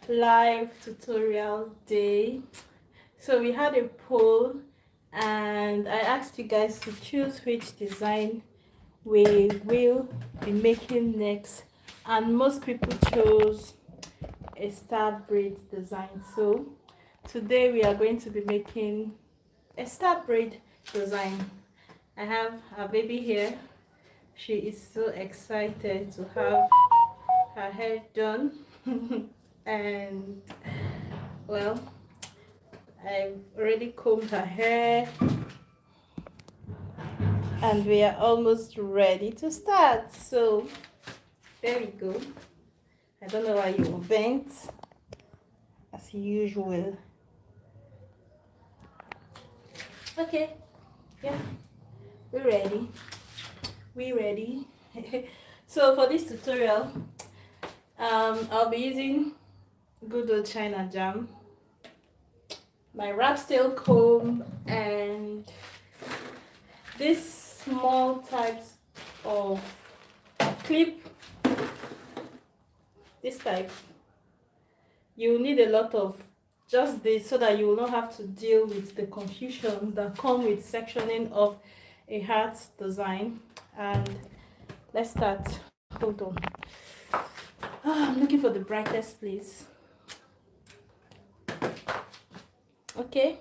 live tutorial day. So we had a poll and I asked you guys to choose which design we will be making next, and most people chose a star braid design. So today we are going to be making a star braid design. I have a baby here. She is so excited to have her hair done. And well, I've already combed her hair and we are almost ready to start. So there we go. I don't know why you bent as usual. Okay, yeah, we're ready. So for this tutorial, I'll be using good old China jam, my rat tail comb, and this small types of clip. This type, you need a lot of just this so that you will not have to deal with the confusion that come with sectioning of a heart design. And let's start. Hold on. I'm looking for the brightest place. Okay,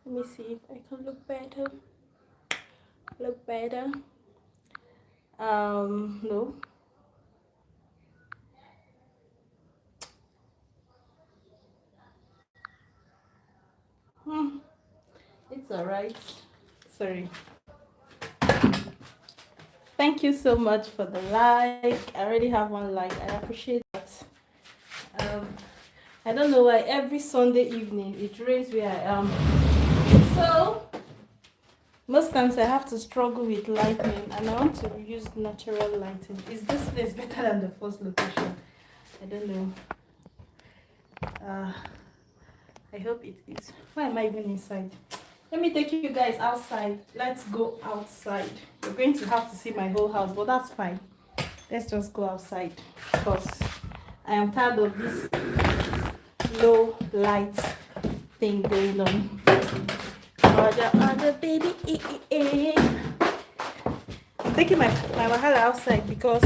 let me see if I can look better. No. It's all right. Sorry. Thank you so much for the like. I already have one like. I appreciate that. I don't know why every Sunday evening it rains where I am. So most times I have to struggle with lighting, and I want to use natural lighting. Is this place better than the first location? I don't know. I hope it is. Why am I even inside? Let me take you guys outside. Let's go outside. You're going to have to see my whole house, but that's fine. Let's just go outside because I am tired of this low light thing going on. Other baby. I'm taking my wahala outside because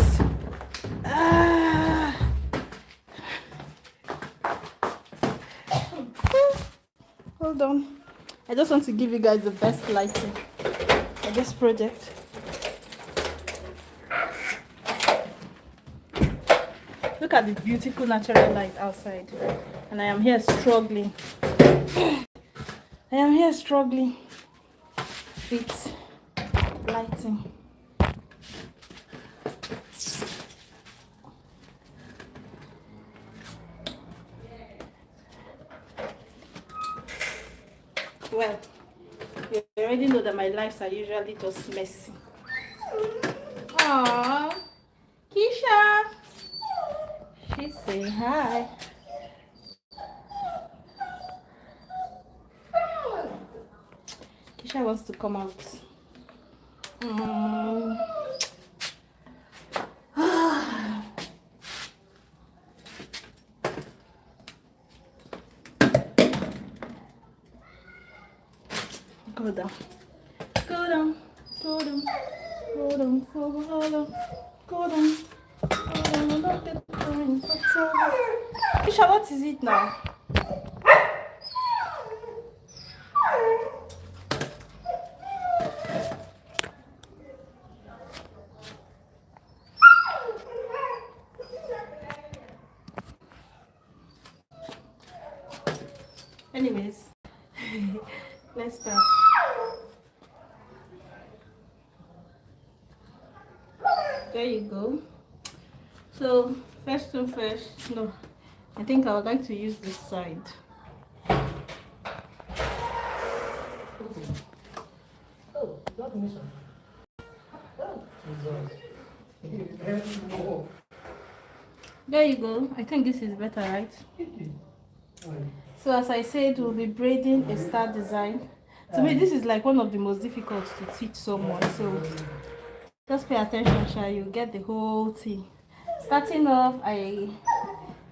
hold on. I just want to give you guys the best lighting for this project. Look at the beautiful natural light outside, and I am here struggling. With lighting. Well, you already know that my lives are usually just messy. Aww, Keisha. She's saying hi. Keisha wants to come out. Go down. Keisha, what is it now? Anyways, let's start. There you go. So first thing first, no, I think I would like to use this side. Oh, not mission. There you go. I think this is better, right? So as I said, we'll be braiding a star design. To me, this is like one of the most difficult to teach someone. So just pay attention, shall you get the whole thing. Starting off, I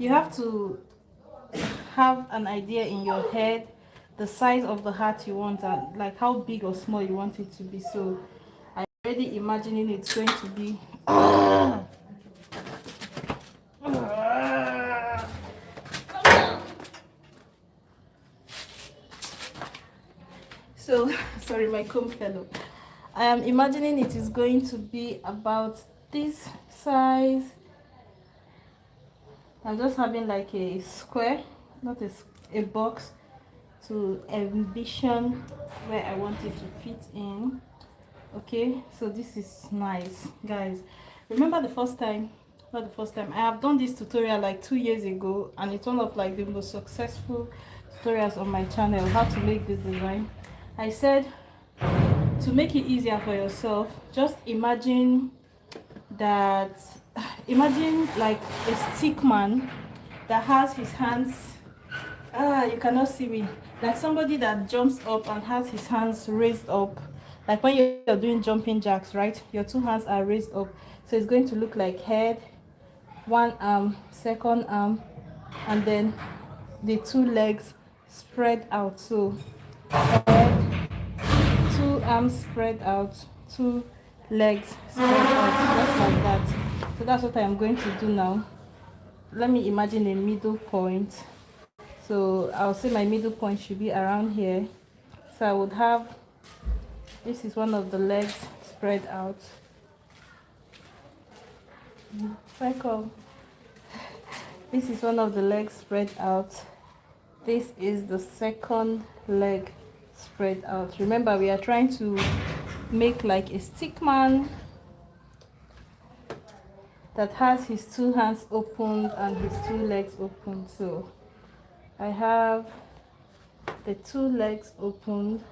you have to have an idea in your head the size of the heart you want, and like how big or small you want it to be. So I'm already imagining it's going to be so sorry, my comb fell off. I am imagining it is going to be about this size. I'm just having like a square, not a box, to envision where I want it to fit in. Okay, so this is nice, guys. Remember the first time, not the first time, I have done this tutorial like 2 years ago, and it's one of like the most successful tutorials on my channel, how to make this design. I said to make it easier for yourself, just imagine that, imagine like a stick man that has his hands, you cannot see me, like somebody that jumps up and has his hands raised up, like when you're doing jumping jacks, right? Your two hands are raised up, so it's going to look like head, one arm, second arm, and then the two legs spread out. So head, two arms spread out, two legs spread out, just like that. So that's what I'm going to do now. Let me imagine a middle point. So I'll say my middle point should be around here. So I would have, this is one of the legs spread out. Cycle. This is one of the legs spread out. This is the second leg spread out. Remember, we are trying to make like a stick man that has his two hands opened and his two legs open. So I have the two legs opened,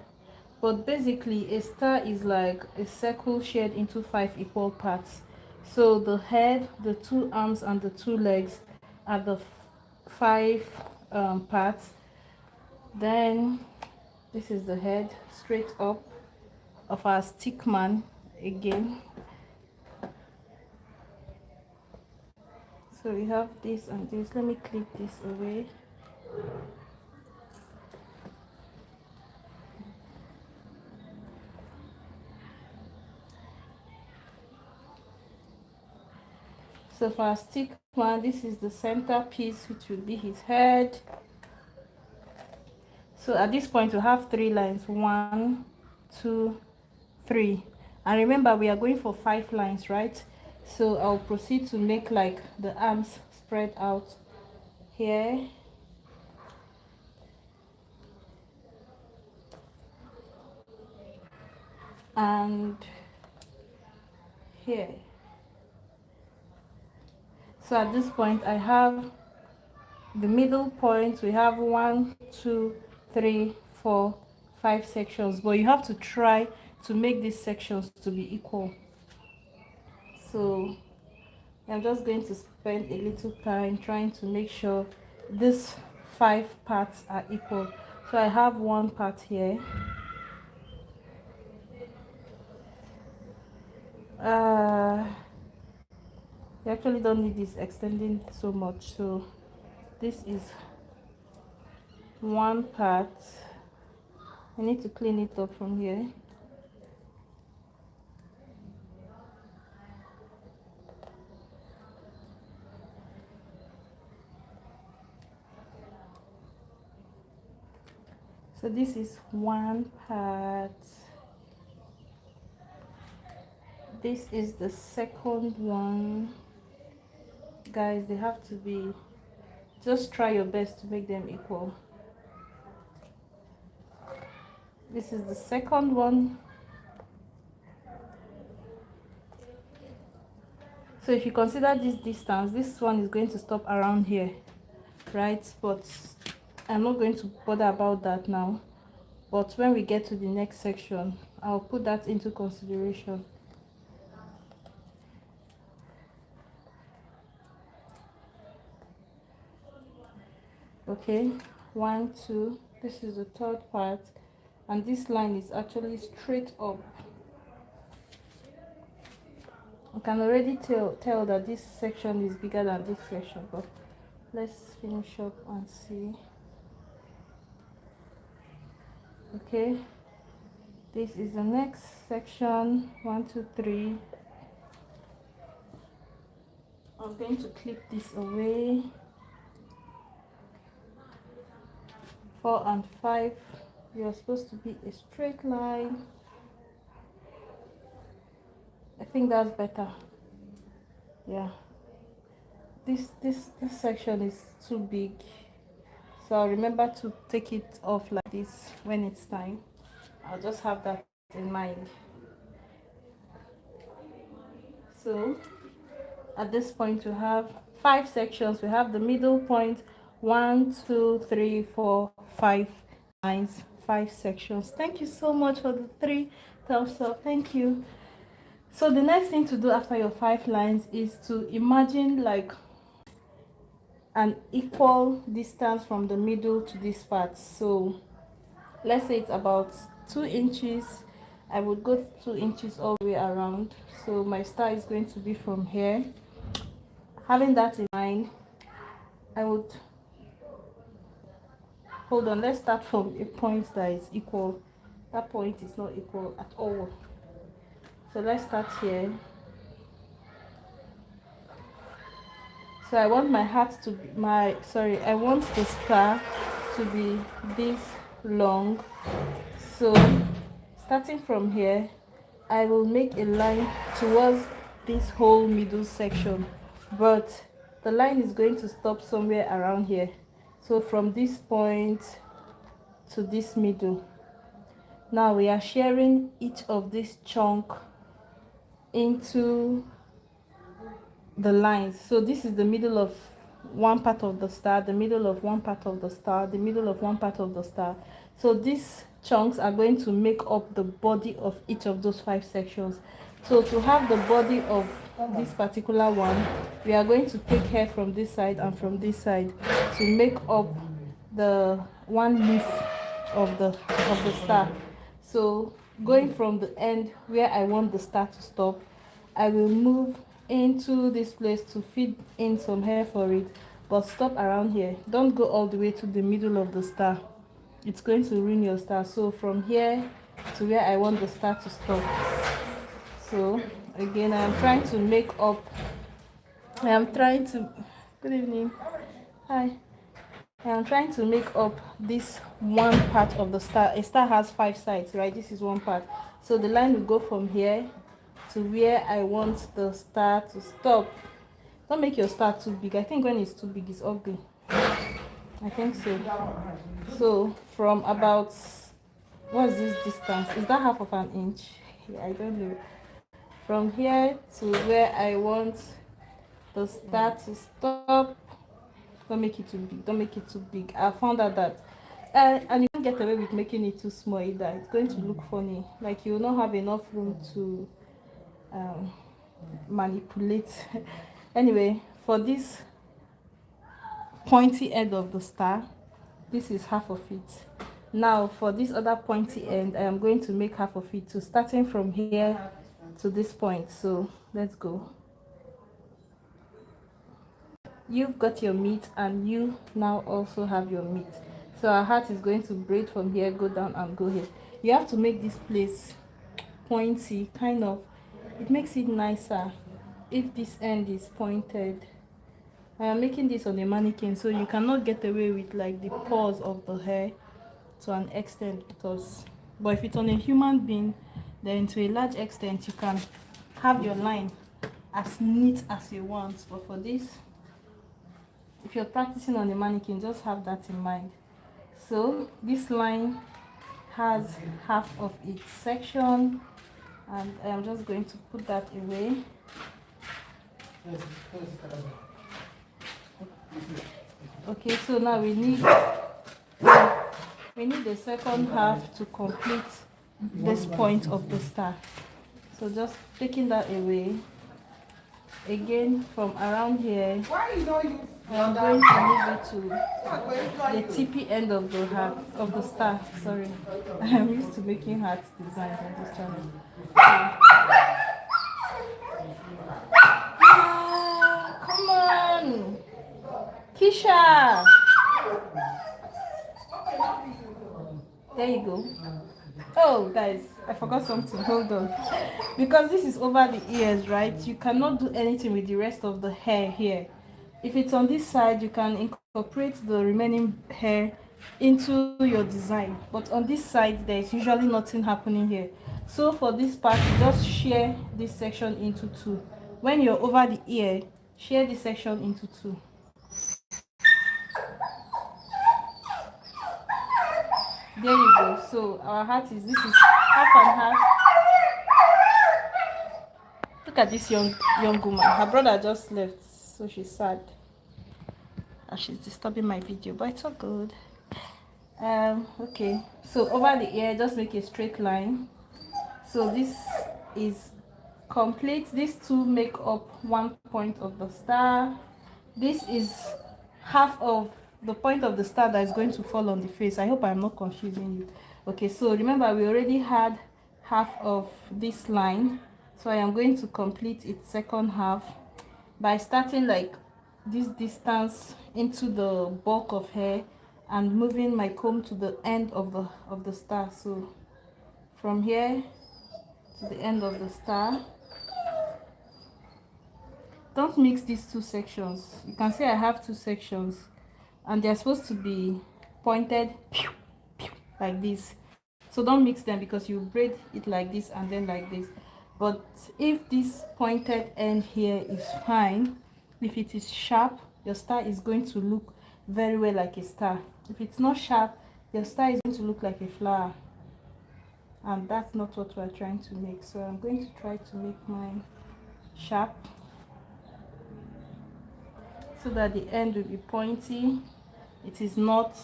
but basically a star is like a circle shared into 5 equal parts. So the head, the two arms, and the two legs are the 5 parts. Then this is the head straight up of our stick man again. So we have this and this. Let me clip this away. So for our stick man, this is the center piece, which will be his head. So at this point we have 3 lines, 1, 2, 3, and remember we are going for 5 lines, right? So I'll proceed to make like the arms spread out here, and here. So at this point I have the middle point. We have 1, 2, 3, 4, 5 sections, but you have to try to make these sections to be equal. So I'm just going to spend a little time trying to make sure these 5 parts are equal. So I have one part here. You actually don't need this extending so much. So this is one part. I need to clean it up from here. So this is one part. This is the second one. Guys, they have to be, just try your best to make them equal. This is the second one. So if you consider this distance, this one is going to stop around here, right? But I'm not going to bother about that now. But when we get to the next section, I'll put that into consideration. Okay, 1, 2, this is the third part, and this line is actually straight up. I can already tell that this section is bigger than this section, but let's finish up and see. Okay, this is the next section. 1 2 3. I'm going to clip this away. 4 and 5, you're supposed to be a straight line. I think that's better. Yeah, this section is too big, so I'll remember to take it off like this when it's time. I'll just have that in mind. So at this point we have 5 sections. We have the middle point, 1 2 3 4 5 lines, 5 sections. Thank you so much for the 3 thumbs up. Thank you. So the next thing to do after your 5 lines is to imagine like an equal distance from the middle to this part. So let's say it's about 2 inches. I would go 2 inches all the way around. So my star is going to be from here. Having that in mind, I would hold on, let's start from a point that is equal. That point is not equal at all. So let's start here. So I want my heart to be I want the star to be this long. So starting from here, I will make a line towards this whole middle section, but the line is going to stop somewhere around here. So from this point to this middle. Now we are sharing each of this chunk into the lines. So this is the middle of one part of the star, the middle of one part of the star, the middle of one part of the star. So these chunks are going to make up the body of each of those 5 sections. So to have the body of this particular one, we are going to take hair from this side and from this side to make up the one leaf of the star. So going from the end where I want the star to stop, I will move into this place to feed in some hair for it, but stop around here. Don't go all the way to the middle of the star, it's going to ruin your star. So from here to where I want the star to stop. So again, I'm trying to make up, good evening, hi, I'm trying to make up this one part of the star. A star has 5 sides, right? This is one part. So the line will go from here to where I want the star to stop. Don't make your star too big. I think when it's too big, it's ugly. I think so. So from about, what's this distance? Is that half of an inch? Yeah, I don't know. From here to where I want the star to stop. Don't make it too big. Don't make it too big. I found out that and you can't get away with making it too small either. It's going to look funny. Like you will not have enough room to manipulate. Anyway, for this pointy end of the star, this is half of it. Now for this other pointy end, I am going to make half of it. So starting from here to this point. So let's go. You've got your meat and you now also have your meat. So our heart is going to braid from here, go down and go here. You have to make this place pointy, kind of. It makes it nicer if this end is pointed. I am making this on a mannequin, so you cannot get away with like the pause of the hair to an extent, because but if it's on a human being, then to a large extent you can have your line as neat as you want. But for this, if you're practicing on a mannequin, just have that in mind. So this line has half of its section, and I'm just going to put that away. Okay, so now we need the second half to complete this point of the star. So just taking that away. Again, from around here, I'm going to move it to the tippy end of the heart of the star. Sorry, I'm used to making heart designs on this channel. Come on, Kisha, there you go. Oh guys, I forgot something. Hold on. Because this is over the ears, right? You cannot do anything with the rest of the hair here. If it's on this side, you can incorporate the remaining hair into your design, but on this side there is usually nothing happening here. So for this part, you just shear this section into two. When you're over the ear, shear this section into two. There you go. So our hat is, this is half and half. Look at this young woman. Her brother just left, so she's sad and she's disturbing my video, but it's all good. Okay, so over the ear, just make a straight line. So this is complete. These two make up 1 point of the star. This is half of the point of the star that is going to fall on the face. I hope I'm not confusing you. Okay, so remember we already had half of this line, so I am going to complete its second half by starting like this distance into the bulk of hair and moving my comb to the end of the star. So from here to the end of the star. Don't mix these two sections. You can see I have two sections and they're supposed to be pointed like this. So don't mix them because you braid it like this and then like this. But if this pointed end here is fine, if it is sharp, your star is going to look very well like a star. If it's not sharp, your star is going to look like a flower, and that's not what we're trying to make. So I'm going to try to make mine sharp so that the end will be pointy. It is not,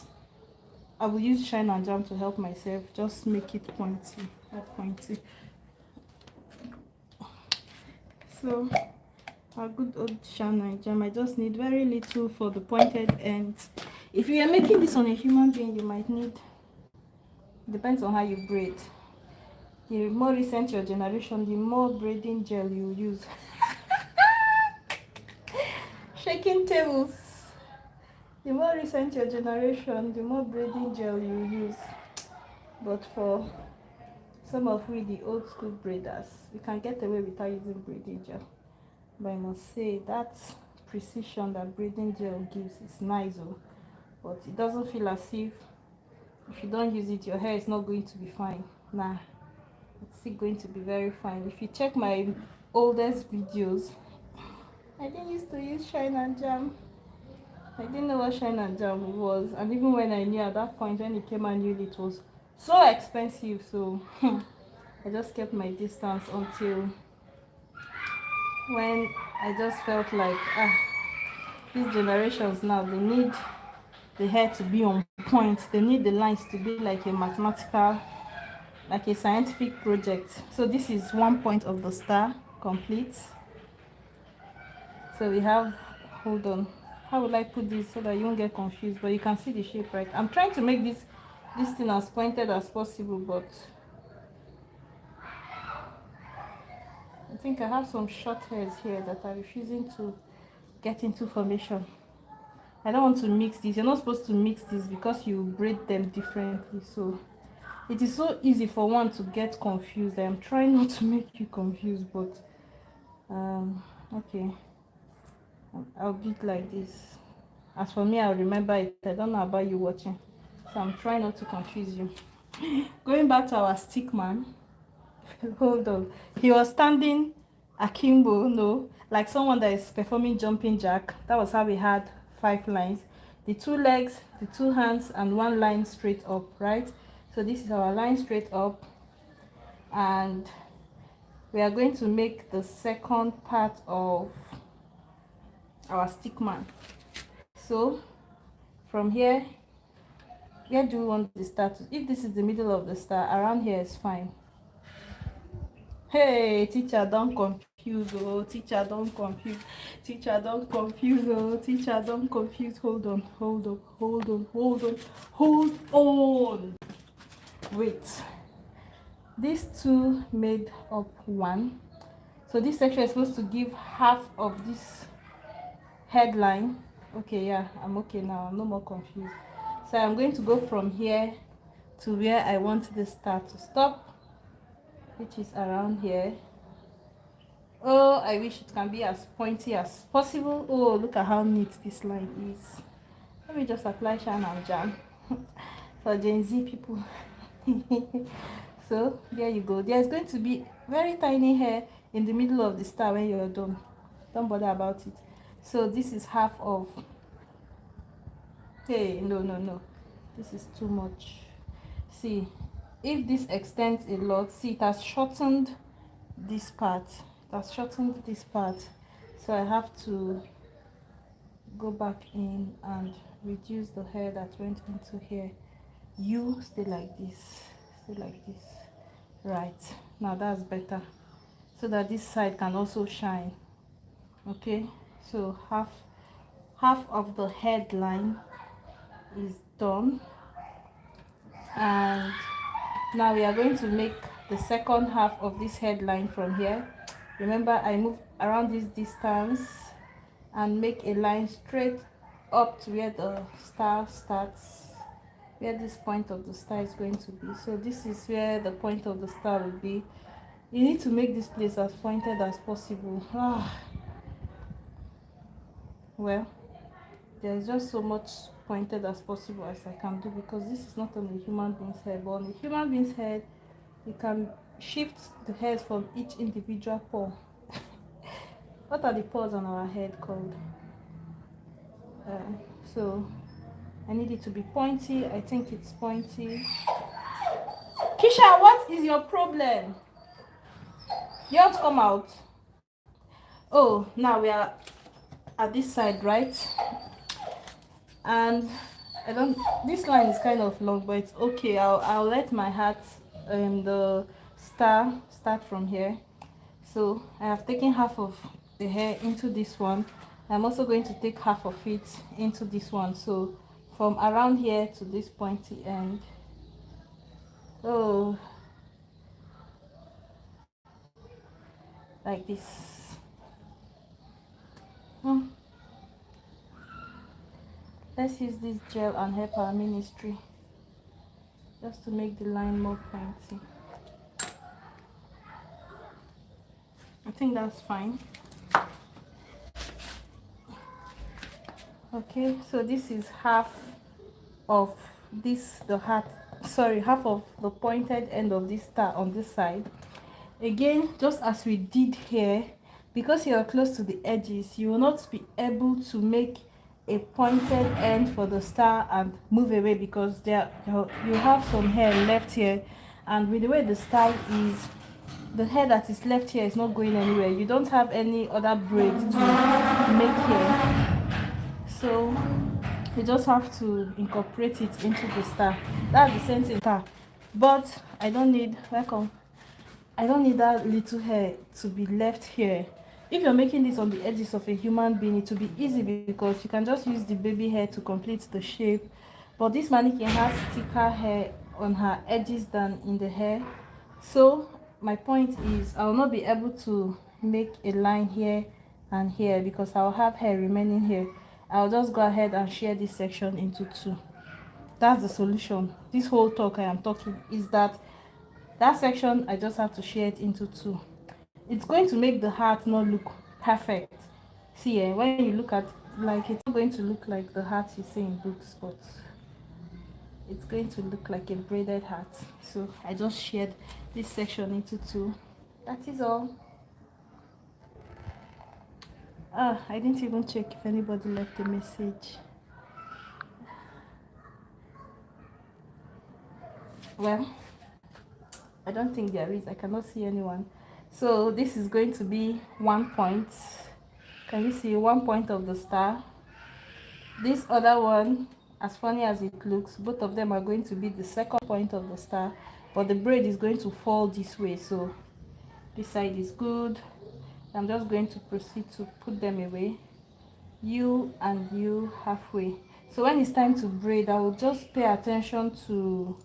I will use shine and jam to help myself, just make it pointy, not pointy. So our good old shine and jam, I just need very little for the pointed ends. If you are making this on a human being, you might need, depends on how you braid. The more recent your generation, the more braiding gel you use. Shaking tables. The more recent your generation, the more braiding gel you use. But for some of we, the old school braiders, we can get away without using braiding gel. But I must say that precision that braiding gel gives is nice, but it doesn't feel as if you don't use it, your hair is not going to be fine. Nah, it's still going to be very fine. If you check my oldest videos, I didn't used to use shine and jam. I didn't know what shine and jam was, and even when I knew at that point, when it came and knew it was so expensive, so I just kept my distance until when I just felt like these generations now, they need the hair to be on point. They need the lines to be like a mathematical, like a scientific project. So this is 1 point of the star complete. So we have, hold on, how will I put this so that you won't get confused, but you can see the shape, right? I'm trying to make this thing as pointed as possible, but I think I have some short hairs here that are refusing to get into formation. I don't want to mix this. You're not supposed to mix this because you braid them differently. So it is so easy for one to get confused. I am trying not to make you confused, but okay, I'll do it like this. As for me, I'll remember it. I don't know about you watching, so I'm trying not to confuse you. Going back to our stick man. Hold on, he was standing akimbo, no, like someone that is performing jumping jack. That was how we had 5 lines, the 2 legs, the 2 hands, and 1 line straight up, right? So this is our line straight up, and we are going to make the second part of our stick man. So from here, where do we want the star to? If this is the middle of the star, around here is fine. Hey, teacher, don't confuse. Oh, teacher, don't confuse. Teacher, don't confuse. Oh, teacher, don't confuse. Hold on, hold on, hold on, hold on, hold on. Wait. These two made up 1. So this section is supposed to give half of this headline. Okay, yeah, I'm okay now. I'm no more confused. So I'm going to go from here to where I want the star to stop, which is around here. Oh, I wish it can be as pointy as possible. Oh, look at how neat this line is. Let me just apply shine and jam for Gen Z people. So there you go. There's going to be very tiny hair in the middle of the star when you're done. Don't bother about it. So this is half of, hey, no, this is too much. See, if this extends a lot, see, it has shortened this part. It has shortened this part. So I have to go back in and reduce the hair that went into here. You stay like this, stay like this. Right, now that's better, so that this side can also shine. Okay, so half of the headline is done, and now we are going to make the second half of this headline from here. Remember, I moved around this distance and make a line straight up to where the star starts, where this point of the star is going to be. So this is where the point of the star will be. You need to make this place as pointed as possible. Well, there's just so much pointed as possible as I can do, because this is not on a human being's head, but on a human being's head you can shift the hairs from each individual paw. What are the paws on our head called? So I need it to be pointy. I think it's pointy. Kisha, what is your problem? You have to come out. Oh, now we are at this side, right? And I don't, this line is kind of long, but it's okay. I'll let my hat the star start from here. So I have taken half of the hair into this one. I'm also going to take half of it into this one. So from around here to this pointy end. Oh, like this. Let's use this gel and hair power ministry just to make the line more pointy. I think that's fine. Okay, so this is half of this, the hat, sorry, half of the pointed end of this star on this side. Again, just as we did here, because you are close to the edges, you will not be able to make a pointed end for the star and move away, because there you have some hair left here, and with the way the star is, the hair that is left here is not going anywhere. You don't have any other braid to make here, so you just have to incorporate it into the star. That's the same thing star, but I don't need, welcome, I don't need that little hair to be left here. If you're making this on the edges of a human being, it will be easy because you can just use the baby hair to complete the shape. But this mannequin has thicker hair on her edges than in the hair. So my point is, I will not be able to make a line here and here because I'll have hair remaining here. I'll just go ahead and share this section into two. That's the solution. This whole talk I am talking is that section I just have to share it into two. It's going to make the heart not look perfect. See, when you look at, like, it's not going to look like the heart you see in books, but it's going to look like a braided hat. So I just shared this section into two. That is all. I didn't even check if anybody left a message. Well, I don't think there is. I cannot see anyone. So this is going to be 1 point. Can you see 1 point of the star? This other one, as funny as it looks, both of them are going to be the second point of the star, but the braid is going to fall this way. So this side is good. I'm just going to proceed to put them away, you and you halfway. So when it's time to braid, I will just pay attention to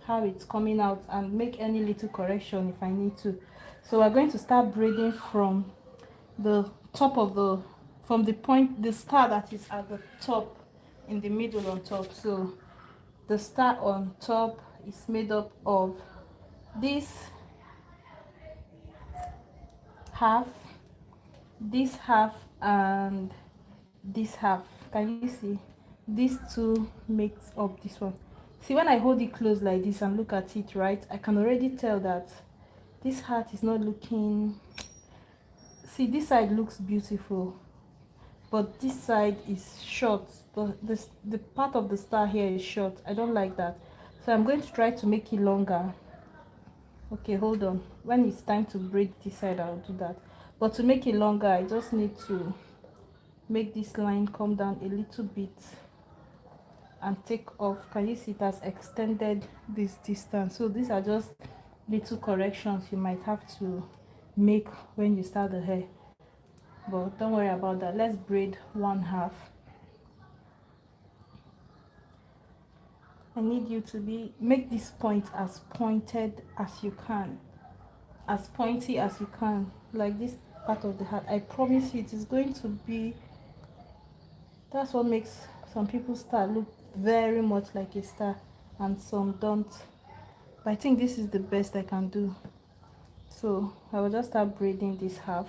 how it's coming out and make any little correction if I need to. So we're going to start braiding from the top of the from the point, the star that is at the top, in the middle on top. So the star on top is made up of this half, this half, and this half. Can you see? These two makes up this one. See, when I hold it close like this and look at it, right, I can already tell that this heart is not looking. See, this side looks beautiful, but this side is short. The part of the star here is short. I don't like that, so I'm going to try to make it longer. Okay, hold on. When it's time to braid this side, I'll do that. But to make it longer, I just need to make this line come down a little bit and take off. Can you see it has extended this distance? So these are just little corrections you might have to make when you start the hair, but don't worry about that. Let's braid one half. I need you to make this point as pointed as you can, as pointy as you can, like this part of the hat. I promise you it is going to be, that's what makes some people's star look very much like a star and some don't. But I think this is the best I can do. So I will just start braiding this half.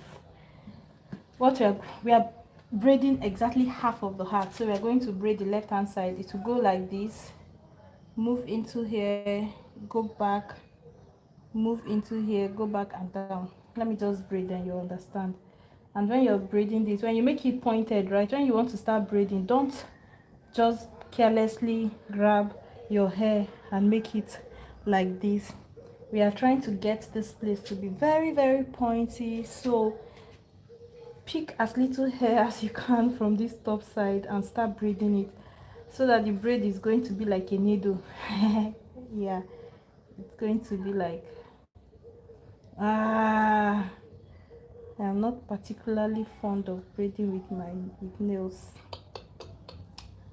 What we are braiding exactly half of the hat, so we are going to braid the left hand side. It will go like this, move into here, go back, move into here, go back and down. Let me just braid, then you understand. And when you're braiding this, when you make it pointed, right, when you want to start braiding, don't just carelessly grab your hair and make it like this. We are trying to get this place to be very, very pointy, so pick as little hair as you can from this top side and start braiding it, so that the braid is going to be like a needle. Yeah, it's going to be like, I am not particularly fond of braiding with nails.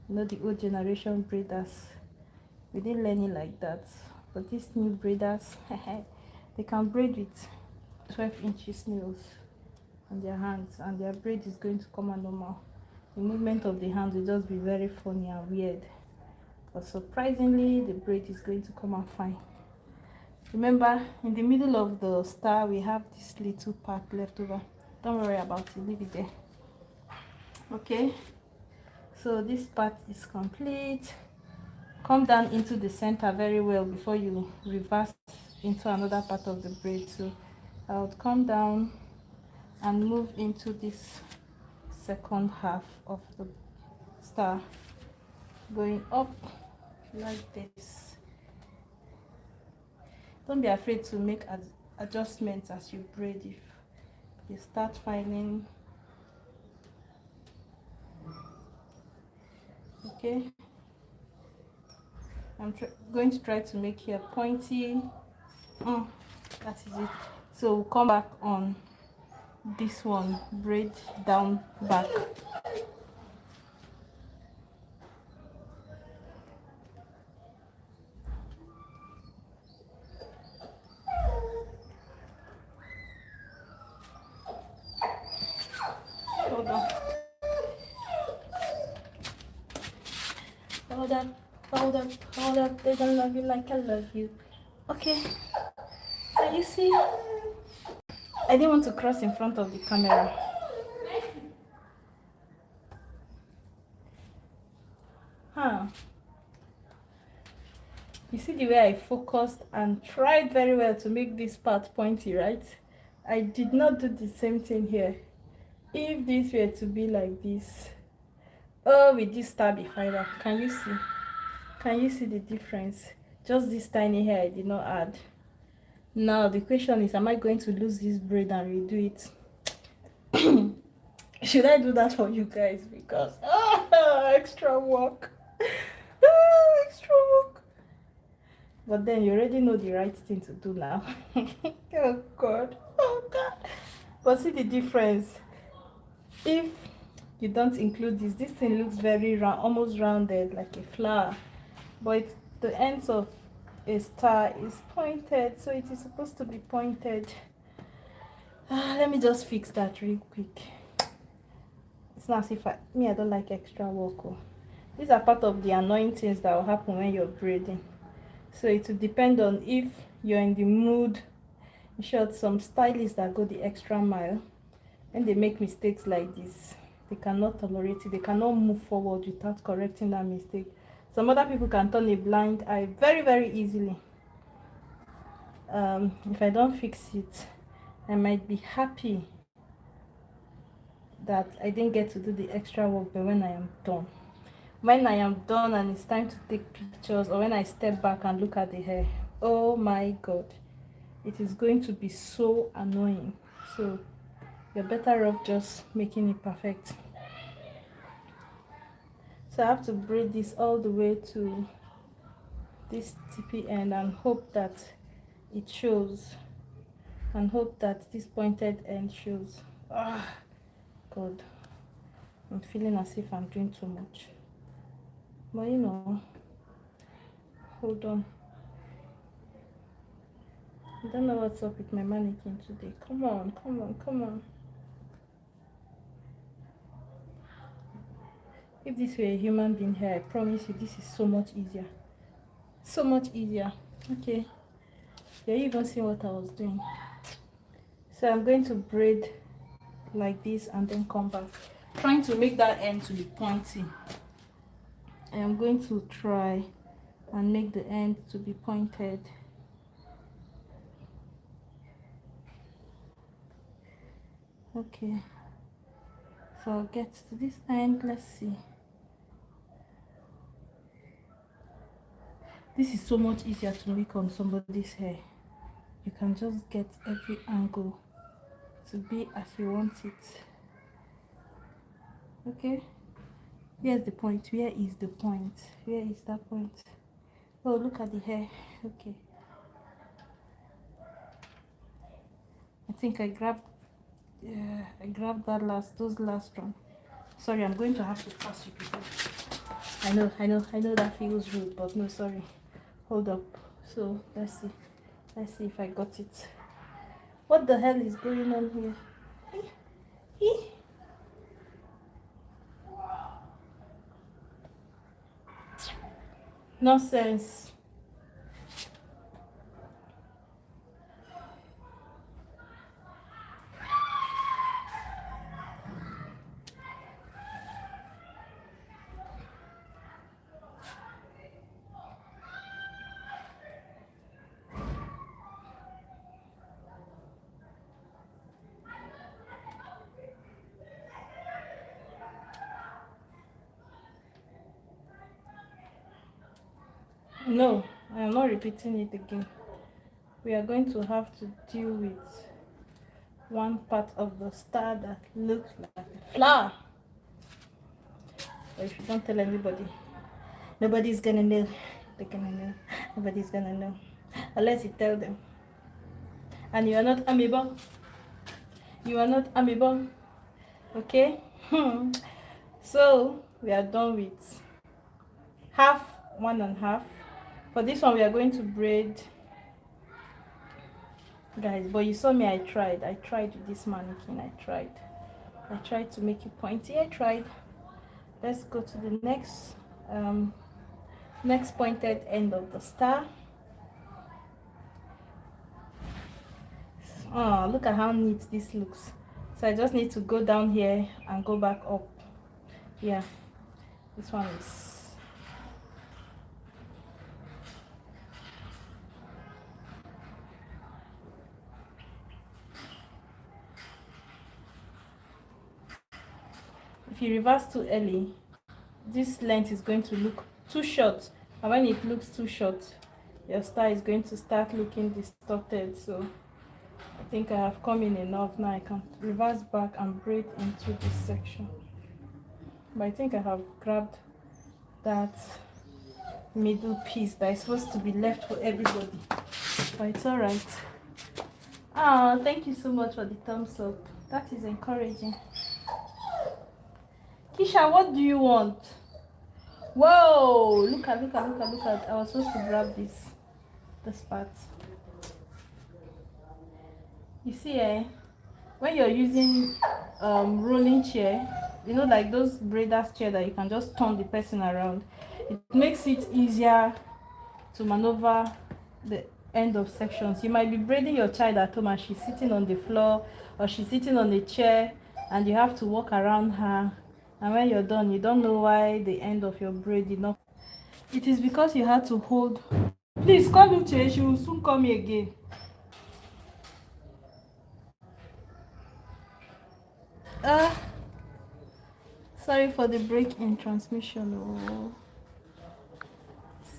You know, the old generation braiders, we didn't learn it like that, but these new braiders, they can braid with 12 inches nails on their hands, and their braid is going to come out normal. The movement of the hands will just be very funny and weird, but surprisingly the braid is going to come out fine. Remember, in the middle of the star we have this little part left over. Don't worry about it, leave it there. Okay, so this part is complete. Come down into the center very well before you reverse into another part of the braid. So I would come down and move into this second half of the star, going up like this. Don't be afraid to make adjustments as you braid. If you start finding, okay, I'm going to try to make here pointy. That is it. So we'll come back on this one, braid down back. Hold on. Hold up, hold up, hold up. They don't love you like I love you. Okay. So you see, I didn't want to cross in front of the camera. You see the way I focused and tried very well to make this part pointy, right? I did not do the same thing here. If this were to be like this, oh, with this star behind her, can you see? Can you see the difference? Just this tiny hair I did not add. Now the question is, am I going to lose this braid and redo it? Should I do that for you guys? Because extra work. Extra work. But then you already know the right thing to do now. Oh God. Oh God. But see the difference. If you don't include this thing looks very round, almost rounded like a flower. But the ends of a star is pointed, so it is supposed to be pointed. Let me just fix that real quick. It's not as if I don't like extra work. Oh. These are part of the annoying things that will happen when you're braiding. So it will depend on if you're in the mood. In short, some stylists that go the extra mile, when they make mistakes like this, they cannot tolerate it. They cannot move forward without correcting that mistake. Some other people can turn a blind eye very, very easily. If I don't fix it, I might be happy that I didn't get to do the extra work, but when I am done and it's time to take pictures, or when I step back and look at the hair, oh my god, it is going to be so annoying. So you're better off just making it perfect. So I have to braid this all the way to this tippy end and hope that it shows, and hope that this pointed end shows. God, I'm feeling as if I'm doing too much, but you know, hold on. I don't know what's up with my mannequin today. Come on, come on, come on. If this were a human being hair, I promise you this is so much easier. So much easier. Okay, yeah, you even see what I was doing. So I'm going to braid like this and then come back, trying to make that end to be pointy. I am going to try and make the end to be pointed. Okay, so I'll get to this end. Let's see. This is so much easier to make on somebody's hair. You can just get every angle to be as you want it. Okay, here's the point. Where is the point? Where is that point? Oh, look at the hair. Okay, I think I grabbed those last one. Sorry, I'm going to have to pass you people. I know that feels rude, but no, sorry. Hold up. So let's see if I got it. What the hell is going on here? Nonsense. No, I am not repeating it again. We are going to have to deal with one part of the star that looks like a flower. But if you don't tell anybody, nobody's gonna know. They're gonna know. Nobody's gonna know. Unless you tell them. And you are not amiable. You are not amiable. Okay? So we are done with half, one and half. For this one we are going to braid, guys, but you saw me. I tried with this mannequin. I tried to make it pointy. I tried. Let's go to the next pointed end of the star. Oh, look at how neat this looks. So I just need to go down here and go back up. Yeah, this one is, if you reverse too early, this length is going to look too short, and when it looks too short, your star is going to start looking distorted. So I think I have come in enough. Now I can reverse back and braid into this section. But I think I have grabbed that middle piece that is supposed to be left for everybody, but it's all right. Oh, thank you so much for the thumbs up. That is encouraging. Kisha, what do you want? Whoa, look at. I was supposed to grab this part. You see, when you're using rolling chair, you know, like those braiders chair that you can just turn the person around. It makes it easier to maneuver the end of sections. You might be braiding your child at home and she's sitting on the floor or she's sitting on a chair and you have to walk around her, and when you're done you don't know why the end of your braid did not. It is because you had to hold. Please call Uche, she will soon call me again. uh Sorry for the break in transmission. Oh,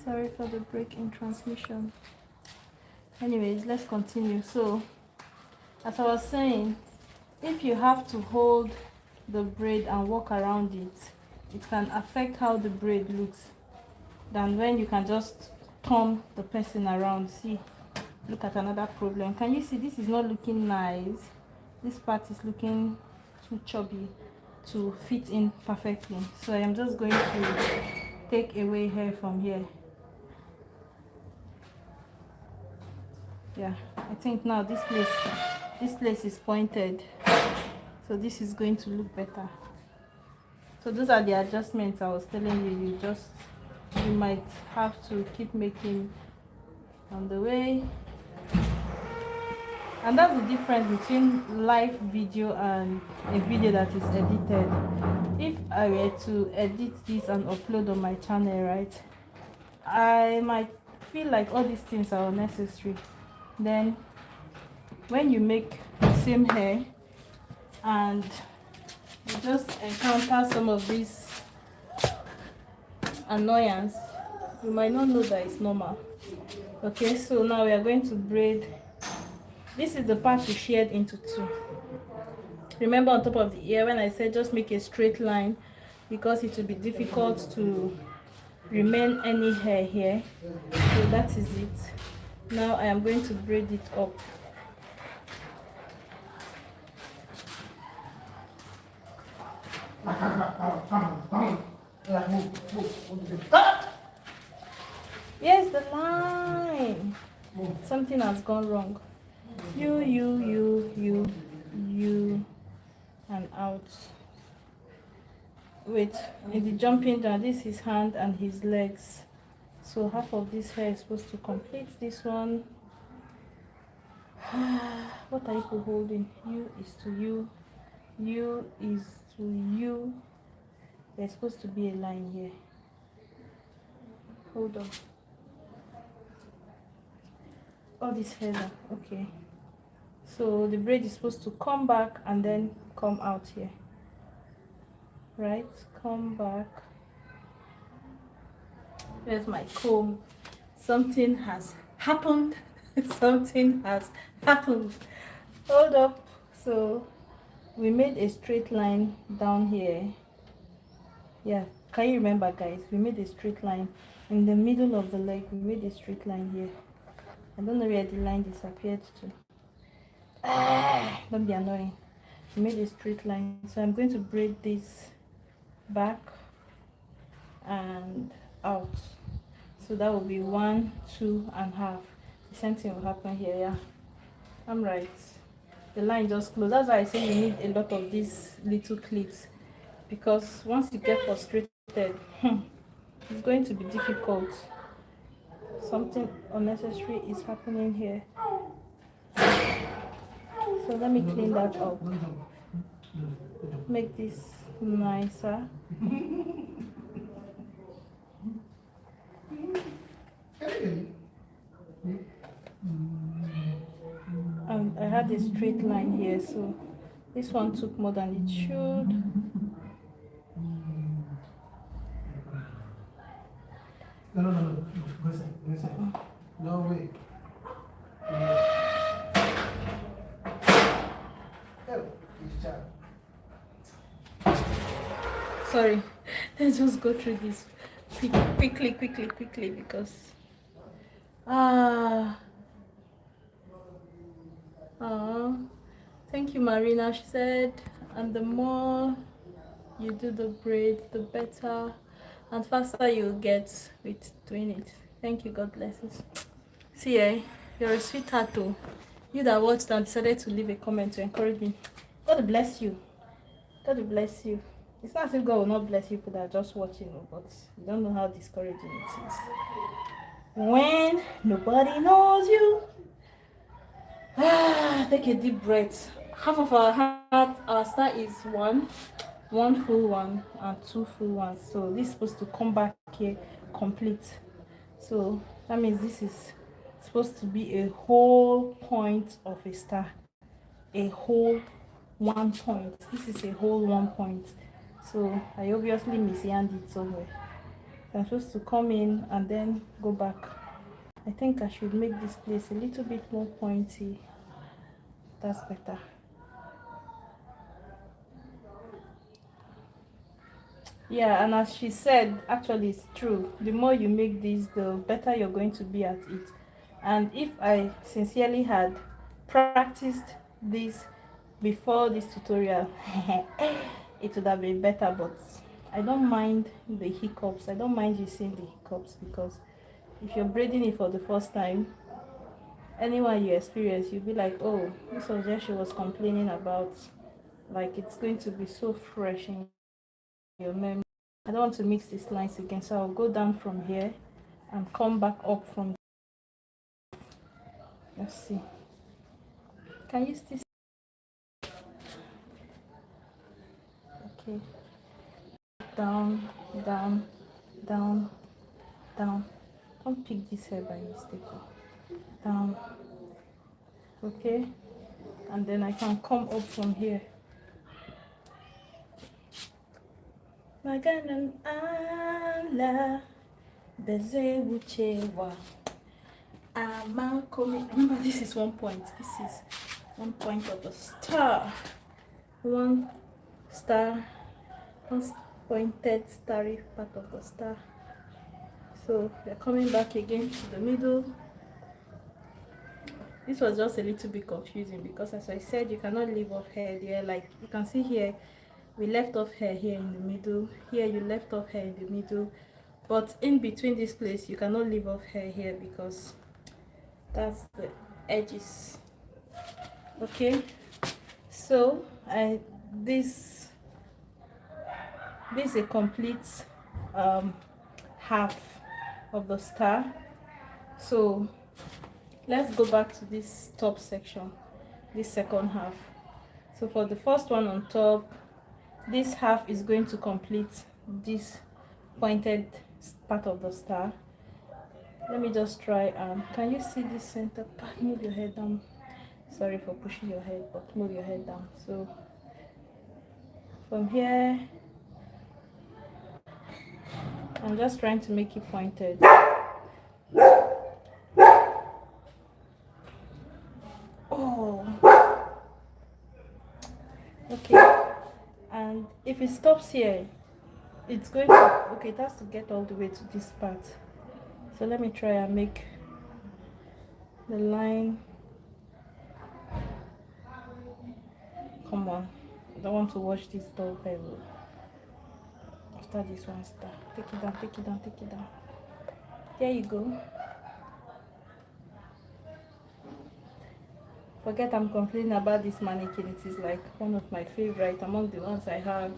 sorry for the break in transmission. Anyways, let's continue. So as I was saying, if you have to hold the braid and walk around it, it can affect how the braid looks than when you can just turn the person around. See, look at another problem. Can you see this is not looking nice? This part is looking too chubby to fit in perfectly. So I am just going to take away hair from here. Yeah, I think now this place is pointed, so this is going to look better. So those are the adjustments I was telling you. You might have to keep making on the way. And that's the difference between live video and a video that is edited. If I were to edit this and upload on my channel, right, I might feel like all these things are unnecessary. Then when you make the same hair and you just encounter some of these annoyance, you might not know that it's normal. Okay, so now we are going to braid. This is the part we shared into two. Remember on top of the ear when I said just make a straight line because it will be difficult to remain any hair here. So that is it. Now I am going to braid it up. Yes, the line. Something has gone wrong. You, and out. Wait, in the jumping down, this is hand and his legs. So half of this hair is supposed to complete this one. What are you holding? You is to you. You is to you. There's supposed to be a line here. Hold on. All these hairs are okay. So the braid is supposed to come back and then come out here. Right? Come back. There's my comb. Something has happened. Something has happened. Hold up. So we made a straight line down here. Yeah, can you remember, guys? We made a straight line in the middle of the leg. We made a straight line here. I don't know where the line disappeared to. Don't be annoying. We made a straight line, so I'm going to braid this back and out. So that will be 1, 2.5. The same thing will happen here. Yeah, I'm right. The line just closed. That's why I say you need a lot of these little clips, because once you get frustrated, it's going to be difficult. Something unnecessary is happening here. So let me clean that up. Make this nicer. And I had a straight line here, so this one took more than it should. No. No way. Sorry, let's just go through this quickly because thank you, Marina. She said, and the more you do the braid, the better and faster you'll get with doing it. Thank you, God bless you. See, you're a sweetheart too. You that watched and decided to leave a comment to encourage me. God bless you. God bless you. It's not as if God will not bless people that are just watching, but you don't know how discouraging it is. When nobody knows you. Take a deep breath. Half of our heart, our star is one full one and two full ones. So this is supposed to come back here complete. So that means this is supposed to be a whole point of a star. A whole 1 point. This is a whole 1 point. So I obviously mishanded it somewhere. So I'm supposed to come in and then go back. I think I should make this place a little bit more pointy. That's better. Yeah, and as she said, actually it's true. The more you make this, the better you're going to be at it. And if I sincerely had practiced this before this tutorial, it would have been better. But I don't mind the hiccups. I don't mind you seeing the hiccups, because if you're braiding it for the first time, anyone you experience, you'll be like, oh, this was just she was complaining about. Like, it's going to be so fresh in your memory. I don't want to mix these lines again, so I'll go down from here and come back up from. Let's see. Can you still? Okay. Down, down, down, down. Don't pick this hair by mistake. Down. Okay. And then I can come up from here. Maganan ala beze wuchewa. Remember, this is 1 point. This is 1 point of a star. 1 star, 1 pointed starry part of the star. So we're coming back again to the middle. This was just a little bit confusing because, as I said, you cannot leave off hair there. Like you can see here, we left off hair here in the middle. Here you left off hair in the middle, but in between this place you cannot leave off hair here because that's the edges. Okay, so this is a complete half of the star. So let's go back to this top section, this second half. So for the first one on top, this half is going to complete this pointed part of the star. Let me just try and can you see this center part? Move your head down. Sorry for pushing your head, but move your head down. So from here, I'm just trying to make it pointed. Oh, okay. And if it stops here, it's going to, okay, it has to get all the way to this part. So let me try and make the line. Come on, I don't want to wash this dull hair. After this one start, take it down, take it down, take it down. There you go. Forget I'm complaining about this mannequin. It is like one of my favorite among the ones I have,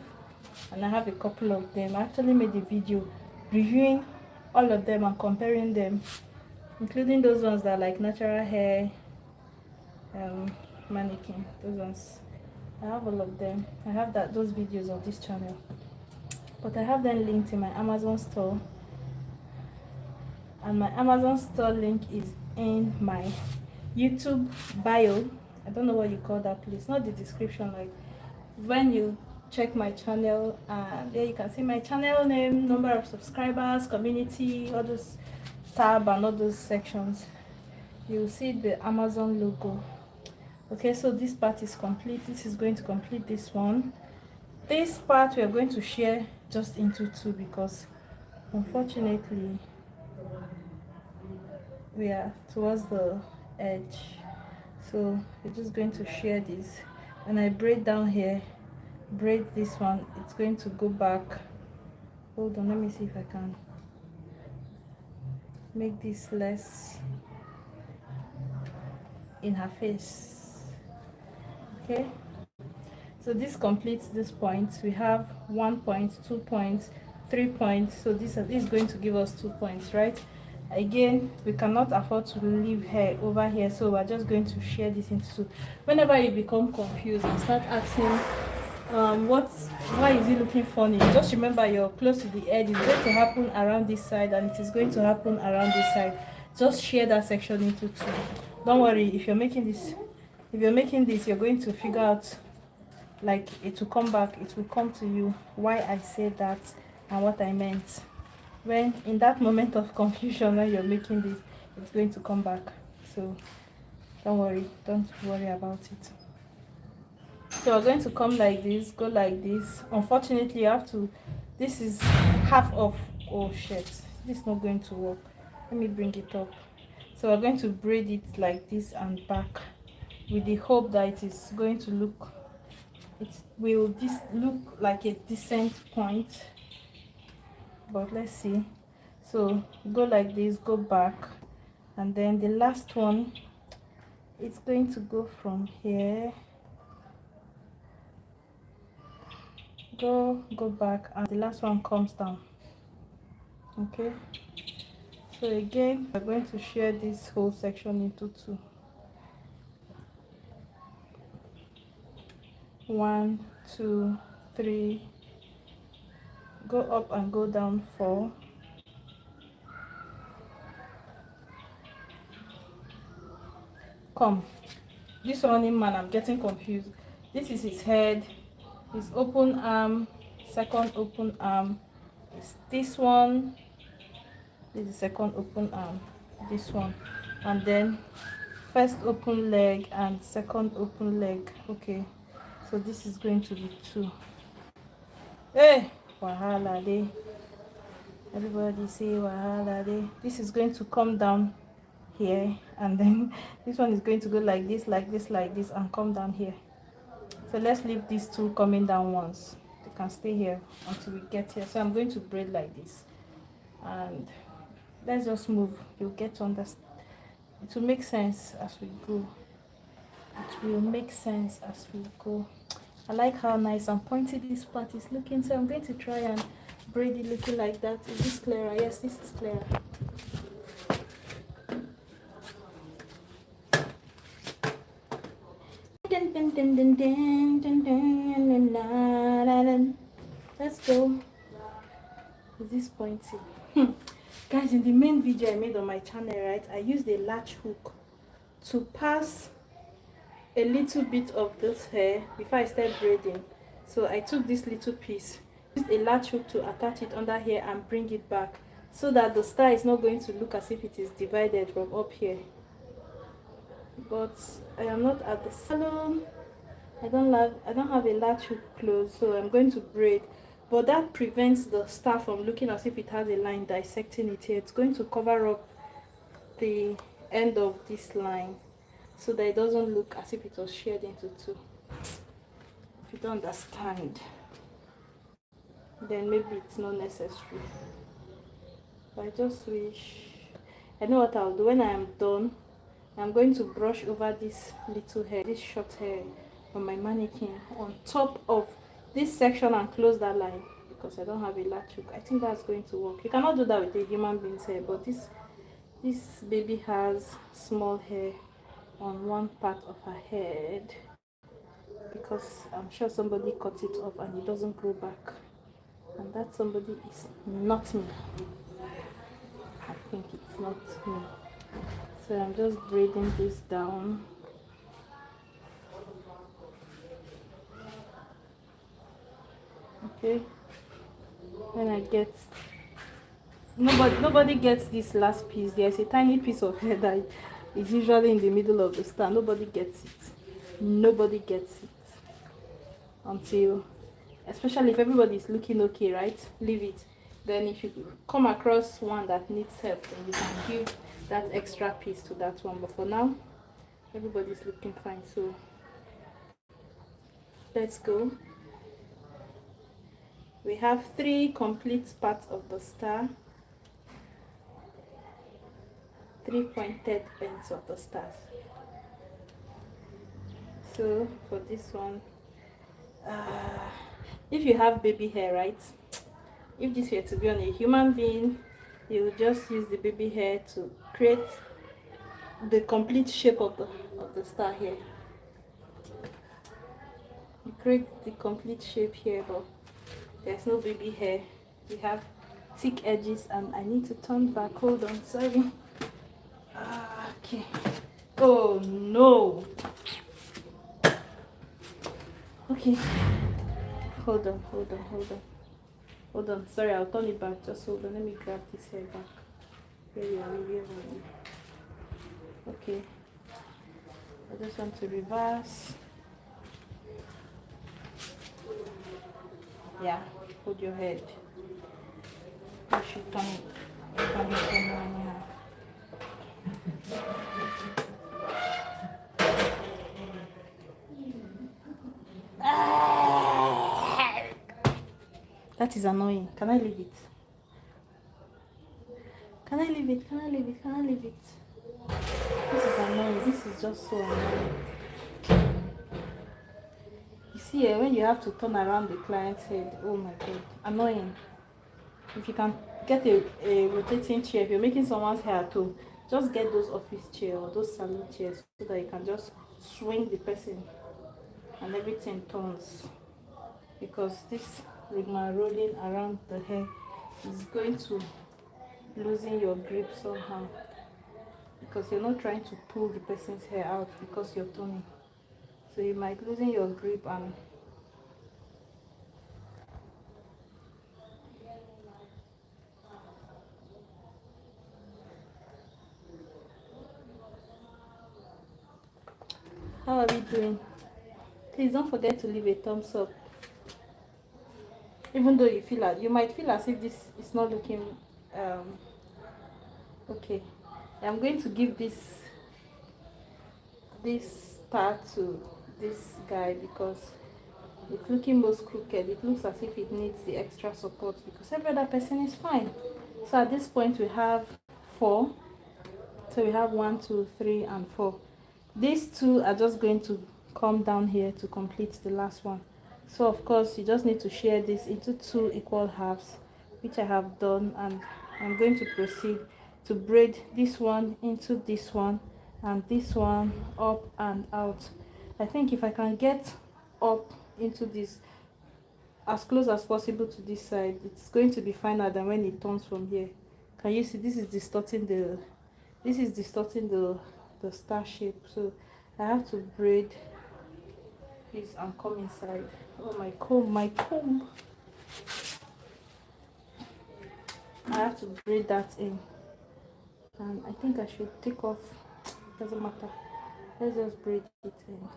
and I have a couple of them. I actually made a video reviewing all of them and comparing them, including those ones that are like natural hair mannequin. Those ones, I have all of them. I have those videos on this channel, but I have them linked in my Amazon store, and my Amazon store link is in my YouTube bio. I don't know what you call that place, not the description. Like when you check my channel, and there you can see my channel name, number of subscribers, community, all those tab and all those sections. You'll see the Amazon logo. Okay, so this part is complete. This is going to complete this one. This part we are going to share just into two because unfortunately we are towards the edge. So we're just going to share this. When I braid down here, braid this one, it's going to go back. Hold on, let me see if I can make this less in her face. Okay, So this completes this point. We have 1 point, 2 points, 3 points. So this is going to give us 2 points, right? Again, we cannot afford to leave hair over here, so we're just going to share this into two. Whenever you become confused and start asking why is it looking funny, just remember you're close to the edge. It's going to happen around this side and it is going to happen around this side. Just share that section into two. Don't worry, if you're making this, you're going to figure out, like, it will come back, it will come to you why I said that and what I meant. When in that moment of confusion when you're making this, it's going to come back. So don't worry about it. So we're going to come like this, go like this. Unfortunately, you have to, this is half of, oh shit, this is not going to work. Let me bring it up. So we're going to braid it like this and back with the hope that it is going to look, it will this look like a decent point, but let's see. So go like this, go back, and then the last one, it's going to go from here, go back, and the last one comes down. Okay, so again we're going to share this whole section into two. 1, 2, 3, go up and go down 4, come. This running man, I'm getting confused. This is his head, his open arm, second open arm is this one, this is the second open arm, this one, and then first open leg and second open leg. Okay, so this is going to be 2. Hey, wahala day. Everybody say wahala day. This is going to come down here, and then this one is going to go like this, like this, like this, and come down here. So let's leave these two coming down once. They can stay here until we get here. So I'm going to braid like this, and let's just move. You'll get to understand. It will make sense as we go. It will make sense as we go. I like how nice and pointy this part is looking, so I'm going to try and braid it looking like that. Is this clearer? Yes, this is clearer. Let's go. Is this pointy? Guys, in the main video I made on my channel, right, I used a latch hook to pass a little bit of this hair before I start braiding. So I took this little piece, used a latch hook to attach it under here and bring it back, so that the style is not going to look as if it is divided from up here. But I am not at the salon. I don't have a latch hook closed, so I'm going to braid. But that prevents the star from looking as if it has a line dissecting it here. It's going to cover up the end of this line so that it doesn't look as if it was shared into two. If you don't understand, then maybe it's not necessary. But I just wish, I know what I'll do. When I am done, I'm going to brush over this little hair, this short hair from my mannequin on top of this section and close that line, because I don't have a latch hook. I think that's going to work. You cannot do that with a human being's hair, but this baby has small hair on one part of her head, because I'm sure somebody cut it off and it doesn't grow back, and that somebody is not me. I think it's not me. So I'm just braiding this down. Okay, when I get, nobody gets this last piece. There's a tiny piece of hair that is usually in the middle of the star. Nobody gets it. Nobody gets it until, especially if everybody is looking okay, right? Leave it. Then if you come across one that needs help, then you can give that extra piece to that one. But for now, everybody's looking fine. So let's go. We have 3 complete parts of the star, 3 pointed ends of the stars. So for this one, if you have baby hair, right? If this were to be on a human being, you would just use the baby hair to create the complete shape of the star here. You create the complete shape here, but there's no baby hair. We have thick edges, and I need to turn back. Hold on, sorry. Okay. Oh no. Okay. Hold on. Hold on. Sorry, I'll turn it back. Just hold on. Let me grab this hair back. Here we are. Okay. I just want to reverse. Yeah. Hold your head. You should turn it. Turn it anyhow. That is annoying. Can I leave it? Can I leave it? Can I leave it? Can I leave it? This is annoying. This is just so annoying. You see, when you have to turn around the client's head, oh my god, annoying. If you can get a rotating chair, if you're making someone's hair too, just get those office chairs or those salon chairs so that you can just swing the person and everything turns. Because this rolling around the hair is going to loosen your grip somehow, because you're not trying to pull the person's hair out because you're turning, so you might loosen your grip. And how are we doing? Please don't forget to leave a thumbs up, even though you might feel as if this is not looking okay. I'm going to give this star to this guy because it's looking most crooked. It looks as if it needs the extra support because every other person is fine. So at this point we have 4. So we have 1, 2, 3, and 4. These 2 are just going to come down here to complete the last one. So of course you just need to share this into 2 equal halves, which I have done, and I'm going to proceed to braid this one into this one and this one up and out. I think if I can get up into this as close as possible to this side, it's going to be finer than when it turns from here. Can you see this is distorting the star shape? So I have to braid this and come inside. Oh, my comb. I have to braid that in, and I think I should take off. Doesn't matter, let's just braid it in.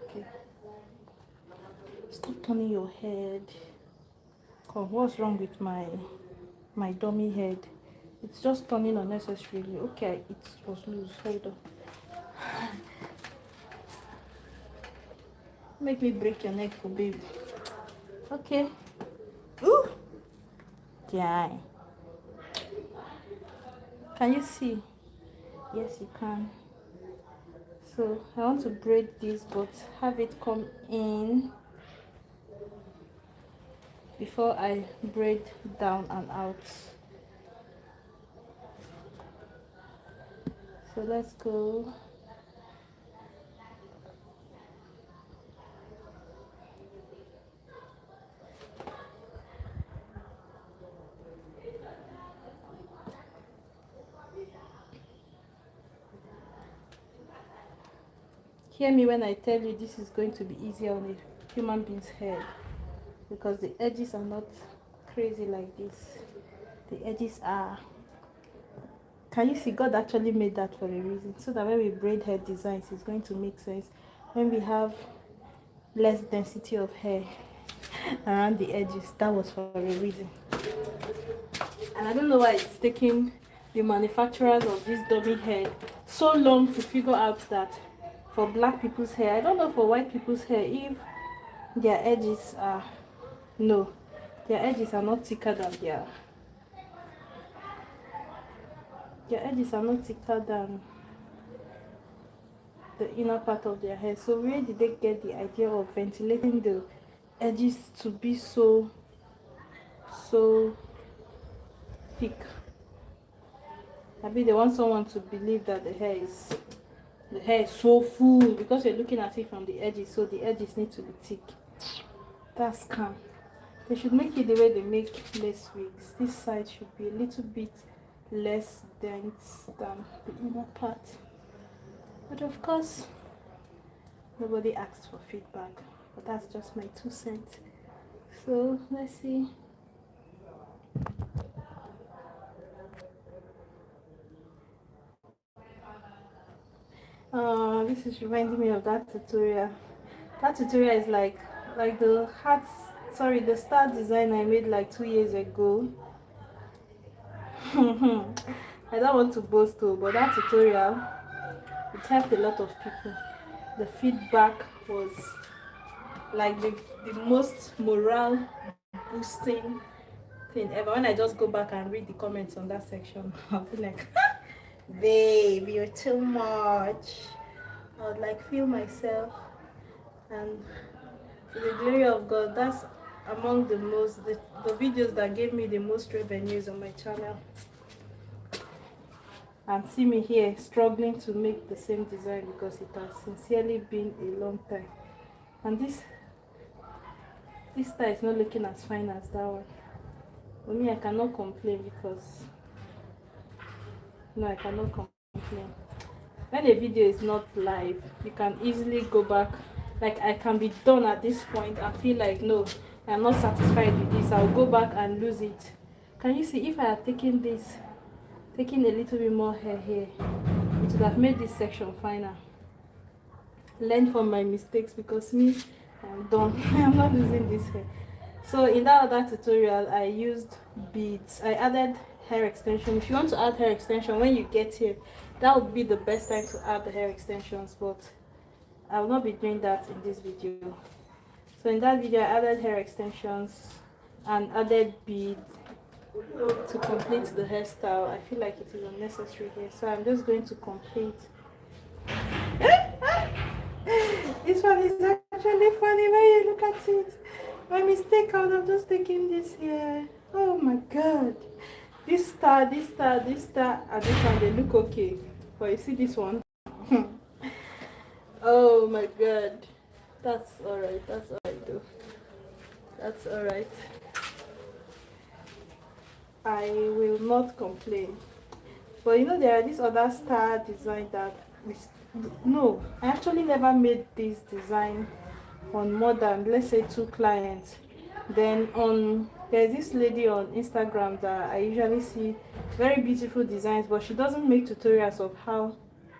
Okay, stop turning your head. Come, what's wrong with my dummy head? It's just turning unnecessarily. Okay, it was loose. Hold on. Make me break your neck, oh baby. Okay. Ooh. Yeah. Can you see? Yes, you can. So I want to braid this, but have it come in before I braid down and out. So let's go. Hear me when I tell you this is going to be easier on a human being's head, because the edges are not crazy like this. The edges are, can you see, God actually made that for a reason, so that when we braid hair designs it's going to make sense. When we have less density of hair around the edges, that was for a reason. And I don't know why it's taking the manufacturers of this dummy hair so long to figure out that for black people's hair, I don't know for white people's hair, if their edges are, no, their edges are not thicker than their edges are not thicker than the inner part of their hair. So where did they get the idea of ventilating the edges to be so thick? Maybe they want someone to believe that the hair is so full because you're looking at it from the edges, so the edges need to be thick. That's calm. They should make it the way they make lace wigs. This side should be a little bit less dense than the inner part. But of course, nobody asked for feedback. But that's just my 2 cents. So let's see. This is reminding me of that tutorial. That tutorial is like the the star design I made like 2 years ago. I don't want to boast though, but that tutorial, it helped a lot of people. The feedback was like the most morale boosting thing ever. When I just go back and read the comments on that section, I'll be like, babe, you're too much. I would like feel myself, and to the glory of God, that's among the videos that gave me the most revenues on my channel. And see me here struggling to make the same design because it has sincerely been a long time. And this style is not looking as fine as that one. For me, I cannot complain because I cannot complain. When a video is not live, you can easily go back. Like, I can be done at this point and feel like, no, I'm not satisfied with this. I'll go back and lose it. Can you see, if I had taken a little bit more hair here, it would have made this section finer. Learn from my mistakes because me, I'm done. I'm not losing this hair. So in that other tutorial, I used beads. I added hair extension. If you want to add hair extension when you get here, that would be the best time to add the hair extensions, but I will not be doing that in this video. So in that video, I added hair extensions and added beads to complete the hairstyle. I feel like it is unnecessary here, so I'm just going to complete. This one is actually funny when you look at it. My mistake, I would have just taken this here. Oh my god. This star, and this one, they look okay. But you see this one? Oh my god. That's alright, though. That's alright. I will not complain. But you know, there are this other star design that no, I actually never made this design on more than, let's say, 2 clients. Then there's this lady on Instagram that I usually see very beautiful designs, but she doesn't make tutorials of how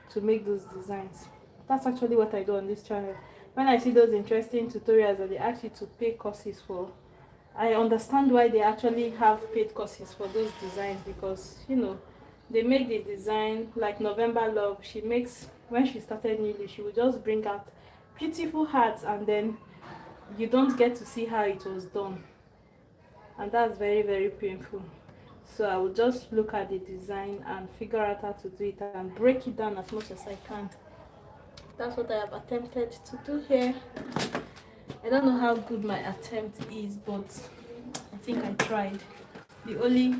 to make those designs. That's actually what I do on this channel. When I see those interesting tutorials that they ask you to pay courses for, I understand why they actually have paid courses for those designs, because they make the design. Like November Love, she makes, when she started newly, she would just bring out beautiful hats and then you don't get to see how it was done, and that's very, very painful. So I will just look at the design and figure out how to do it and break it down as much as I can. That's what I have attempted to do here. I don't know how good my attempt is, but I think I tried. The only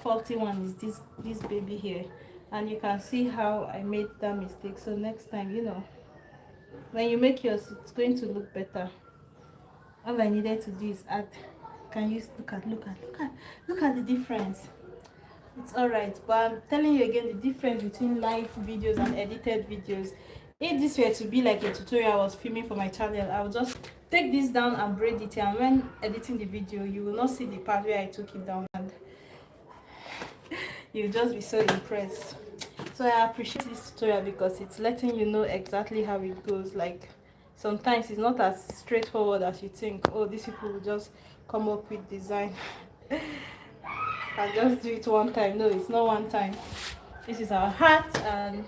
faulty one is this baby here, and you can see how I made that mistake. So next time, when you make yours, it's going to look better. All I needed to do is add. Can you look at the difference? It's alright, but I'm telling you again, the difference between live videos and edited videos. If this were to be like a tutorial I was filming for my channel, I would just take this down and braid it, and when editing the video, you will not see the part where I took it down, and you'll just be so impressed. So I appreciate this tutorial because it's letting you know exactly how it goes. Like, sometimes it's not as straightforward as you think. Oh, these people will just come up with design and just do it one time. No, it's not one time. This is our hat, and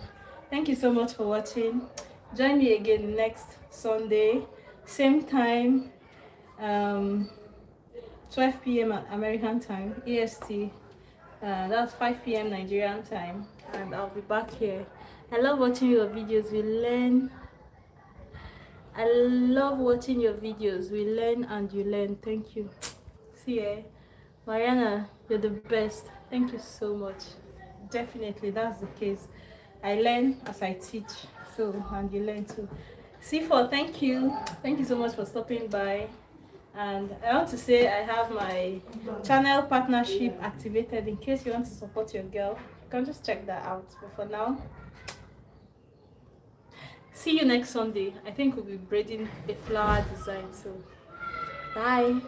thank you so much for watching. Join me again next Sunday, same time. 12 p.m. American time, EST. That's 5 p.m. Nigerian time, and I'll be back here. I love watching your videos. We learn. I love watching your videos. We learn and you learn. Thank you. See ya. Mariana, you're the best. Thank you so much. Definitely, that's the case. I learn as I teach. So, and you learn too. C4, thank you. Thank you so much for stopping by. And I want to say I have my channel partnership activated in case you want to support your girl. You can just check that out. But for now, see you next Sunday. I think we'll be braiding a flower design. So, bye.